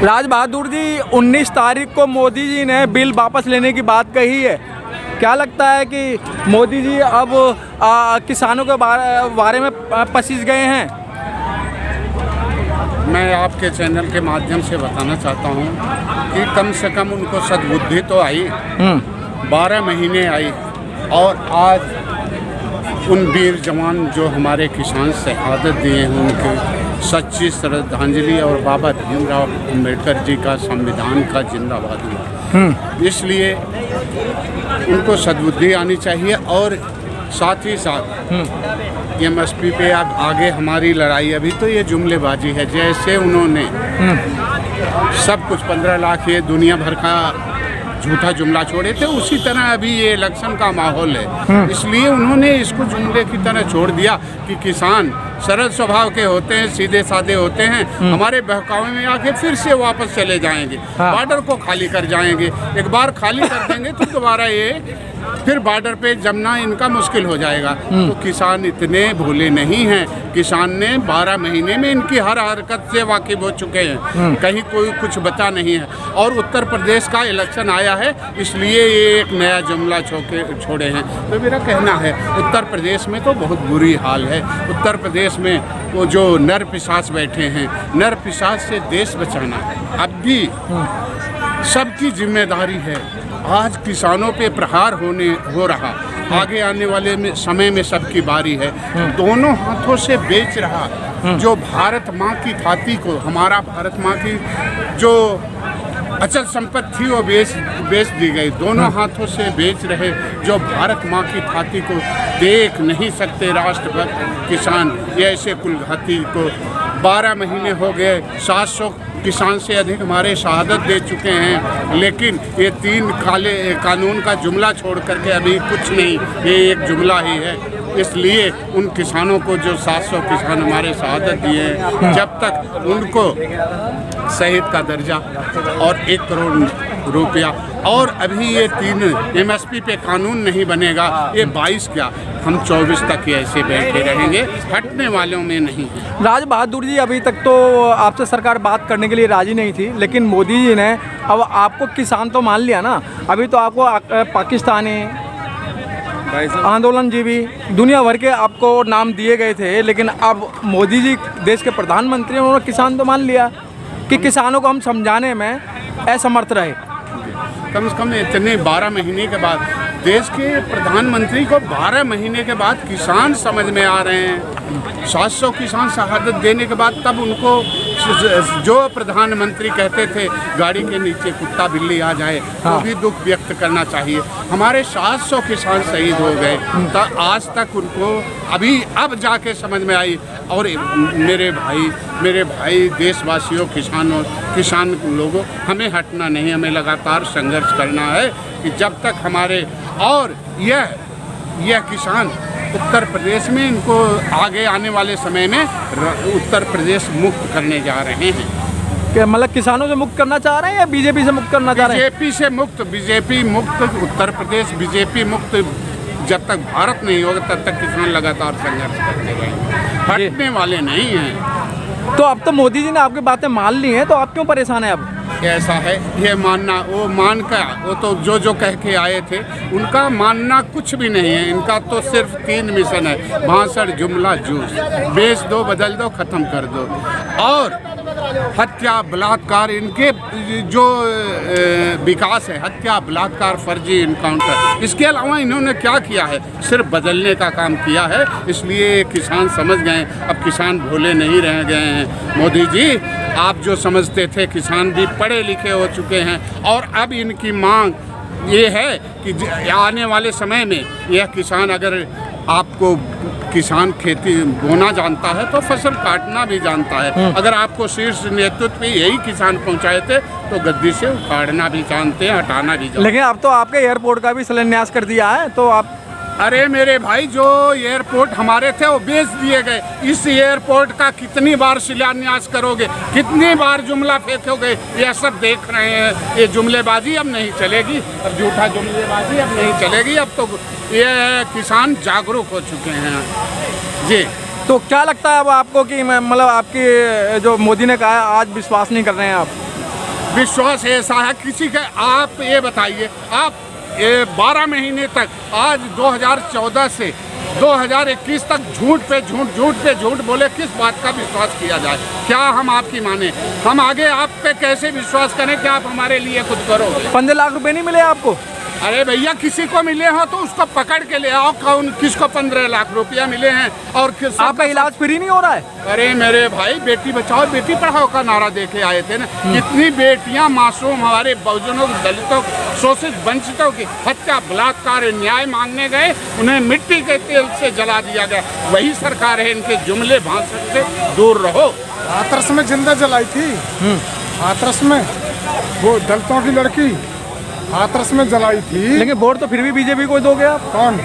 राज बहादुर जी, 19 तारीख को मोदी जी ने बिल वापस लेने की बात कही है। क्या लगता है कि मोदी जी अब किसानों के बारे में पसीज गए हैं? मैं आपके चैनल के माध्यम से बताना चाहता हूँ कि कम से कम उनको सद्बुद्धि तो आई, 12 महीने आई, और आज उन वीर जवान जो हमारे किसान शहादत दिए हैं उनके सच्ची श्रद्धांजलि और बाबा भीमराव अम्बेडकर जी का संविधान का जिंदाबाद हुआ। इसलिए उनको सद्बुद्धि आनी चाहिए और साथ ही साथ MSP पे आगे हमारी लड़ाई, अभी तो ये जुमलेबाजी है। जैसे उन्होंने सब कुछ 15 लाख ये दुनिया भर का झूठा जुमला छोड़े थे, उसी तरह अभी ये इलेक्शन का माहौल है, इसलिए उन्होंने इसको जुमले की तरह छोड़ दिया कि किसान सरल स्वभाव के होते हैं, सीधे साधे होते हैं, हमारे बहकावे में आके फिर से वापस चले जाएंगे, बॉर्डर को खाली कर जाएंगे। एक बार खाली कर देंगे तो दोबारा ये फिर बॉर्डर पे जमना इनका मुश्किल हो जाएगा। तो किसान इतने भोले नहीं हैं। किसान ने 12 महीने में इनकी हर हरकत से वाकिफ हो चुके हैं, कहीं कोई कुछ बचा नहीं है। और उत्तर प्रदेश का इलेक्शन आया है, इसलिए ये एक नया जुमला छोड़े हैं। तो मेरा कहना है उत्तर प्रदेश में तो बहुत बुरी हाल है। उत्तर प्रदेश में वो जो नर पिशाच बैठे हैं, नर पिशाच से देश बचाना अब भी सबकी जिम्मेदारी है। आज किसानों पे प्रहार हो रहा, आगे आने वाले समय में सबकी बारी है। दोनों हाथों से बेच रहा जो भारत माँ की थाती को, हमारा भारत माँ की जो अचल संपत्ति थी वो बेच दी गई। दोनों हाथों से बेच रहे जो भारत माँ की थाती को देख नहीं सकते राष्ट्रभक्त किसान, ये ऐसे कुलघाती को 12 महीने हो गए, 700 किसान से अधिक हमारे शहादत दे चुके हैं, लेकिन ये 3 काले कानून का जुमला छोड़ करके अभी कुछ नहीं, ये एक जुमला ही है। इसलिए उन किसानों को जो 700 किसान हमारे शहादत दिए हैं, जब तक उनको शहीद का दर्जा और 1 करोड़ रुपया, और अभी ये 3 MSP पे कानून नहीं बनेगा, ये 22 क्या, हम 24 तक ही ऐसे बैठे रहेंगे, हटने वालों में नहीं है। राज बहादुर जी, अभी तक तो आपसे सरकार बात करने के लिए राजी नहीं थी, लेकिन मोदी जी ने अब आपको किसान तो मान लिया ना। अभी तो आपको पाकिस्तानी आंदोलनजीवी दुनिया भर के आपको नाम दिए गए थे, लेकिन अब मोदी जी देश के प्रधानमंत्री, उन्होंने किसान तो मान लिया कि किसानों को हम समझाने में असमर्थ रहे। कम से कम इतने 12 महीने के बाद देश के प्रधानमंत्री को 12 महीने के बाद किसान समझ में आ रहे हैं। 700 किसान शहादत देने के बाद तब उनको जो प्रधानमंत्री कहते थे गाड़ी के नीचे कुत्ता बिल्ली आ जाए, वो भी दुख व्यक्त करना चाहिए। हमारे 700 किसान शहीद हो गए, तो आज तक उनको अब जाके समझ में आई। और मेरे भाई देशवासियों, किसान लोगों, हमें हटना नहीं, हमें लगातार संघर्ष करना है कि जब तक हमारे, और यह किसान उत्तर प्रदेश में, इनको आगे आने वाले समय में उत्तर प्रदेश मुक्त करने जा रहे हैं। क्या मतलब किसानों से मुक्त करना चाह रहे हैं या बीजेपी से मुक्त करना चाह रहे हैं? बीजेपी से मुक्त, बीजेपी मुक्त उत्तर प्रदेश, बीजेपी मुक्त। जब तक भारत नहीं होगा तब तक किसान लगातार संघर्ष करते रहेंगे, हटने वाले नहीं हैं। तो अब तो मोदी जी ने आपकी बातें मान ली हैं, तो आप क्यों परेशान हैं अब? ऐसा है, ये मानना, वो तो जो कह के आए थे उनका मानना कुछ भी नहीं है। इनका तो सिर्फ 3 मिशन है, भाषण, जुमला, जूस, बेच दो, बदल दो, ख़त्म कर दो। और हत्या, बलात्कार, इनके जो विकास है, हत्या, बलात्कार, फर्जी इनकाउंटर, इसके अलावा इन्होंने क्या किया है? सिर्फ बदलने का काम किया है। इसलिए किसान समझ गए, अब किसान भोले नहीं रह गए हैं। मोदी जी, आप जो समझते थे, किसान भी पढ़े लिखे हो चुके हैं, और अब इनकी मांग ये है कि आने वाले समय में यह किसान, अगर आपको किसान खेती बोना जानता है तो फसल काटना भी जानता है। अगर आपको शीर्ष नेतृत्व पे यही किसान पहुंचाए थे तो गद्दी से उखाड़ना भी जानते हैं, हटाना भी जानते हैं। लेकिन अब तो आपके एयरपोर्ट का भी शिलान्यास कर दिया है, तो आप, अरे मेरे भाई, जो एयरपोर्ट हमारे थे वो बेच दिए गए। इस एयरपोर्ट का कितनी बार शिलान्यास करोगे, कितनी बार जुमला फेंकोगे? यह सब देख रहे हैं। ये जुमलेबाजी अब नहीं चलेगी, अब झूठा जुमलेबाजी अब नहीं चलेगी। अब तो ये किसान जागरूक हो चुके हैं जी। तो क्या लगता है अब आपको कि मतलब आपकी जो मोदी ने कहा है, आज विश्वास नहीं कर रहे हैं आप? विश्वास ऐसा है किसी के, आप ये बताइए, आप ये 12 महीने तक, आज 2014 से 2021 तक झूठ पे झूठ बोले, किस बात का विश्वास किया जाए? क्या हम आपकी माने? हम आगे आप पे कैसे विश्वास करें कि आप हमारे लिए कुछ करोगे? 15 लाख रुपए नहीं मिले आपको? अरे भैया, किसी को मिले हो तो उसको पकड़ के ले आओ, कौन किसको 15 लाख रुपया मिले हैं? और किस आपका इलाज फ्री नहीं हो रहा है? अरे मेरे भाई, बेटी बचाओ बेटी पढ़ाओ का नारा देके आए थे ना। कितनी बेटियां मासूम हमारे बहुजनों, दलितों, शोषित वंचितों की हत्या, बलात्कार, न्याय मांगने गए, उन्हें मिट्टी के तेल से जला दिया गया। वही सरकार है, इनके जुमले भाषण से दूर रहो। हाथरस में जिंदा जलाई थी, हाथरस में वो दलितों की लड़की हाथरस में जलाई थी। लेकिन वोट तो फिर भी बीजेपी को दोगे आप? कौन?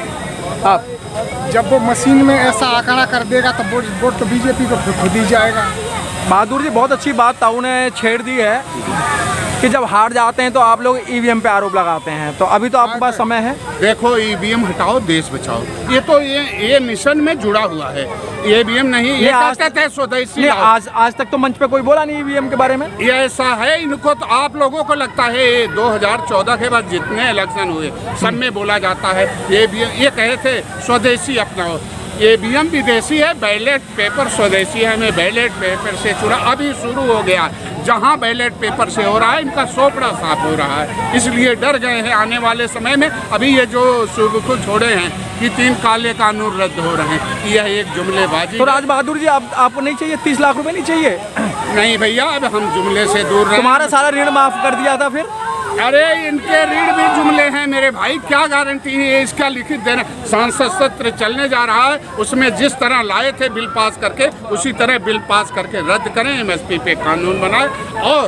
आप जब वो मशीन में ऐसा आंकड़ा कर देगा तो वोट तो बीजेपी को खुद ही जाएगा। बहादुर जी, बहुत अच्छी बात ताऊ ने छेड़ दी है कि जब हार जाते हैं तो आप लोग ईवीएम पे आरोप लगाते हैं, तो अभी तो आपके पास समय है। देखो, ईवीएम हटाओ, देश बचाओ, ये तो ये मिशन में जुड़ा हुआ है। ईवीएम नहीं, ये कहते थे स्वदेशी। आज तक तो मंच पे कोई बोला नहीं ईवीएम के बारे में। ये ऐसा है, इनको तो आप लोगों को लगता है 2014 के बाद जितने इलेक्शन हुए सब में बोला जाता है ये कहे थे स्वदेशी अपनाओ। ईवीएम विदेशी है, बैलेट पेपर स्वदेशी है। हमें बैलेट पेपर से चुना अभी शुरू हो गया, जहां बैलेट पेपर से हो रहा है, इनका सोपड़ा साफ हो रहा है, इसलिए डर गए हैं आने वाले समय में। अभी ये जो सुबह छोड़े हैं कि 3 काले कानून रद्द हो रहे हैं, यह एक जुमलेबाजी। तो राज बहादुर जी, आपको नहीं चाहिए 30 लाख रुपए? नहीं चाहिए? नहीं भैया, अब हम जुमले से दूर रहे। तुम्हारा सारा ऋण माफ कर दिया था फिर? अरे इनके ऋण भी जुमले हैं मेरे भाई, क्या गारंटी है इसका? लिखित देना। सांसद सत्र चलने जा रहा है, उसमें जिस तरह लाए थे बिल पास करके, उसी तरह बिल पास करके रद्द करें, एमएसपी पे कानून बनाए, और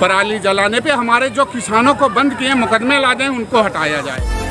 पराली जलाने पे हमारे जो किसानों को बंद किए मुकदमे ला दें, उनको हटाया जाए।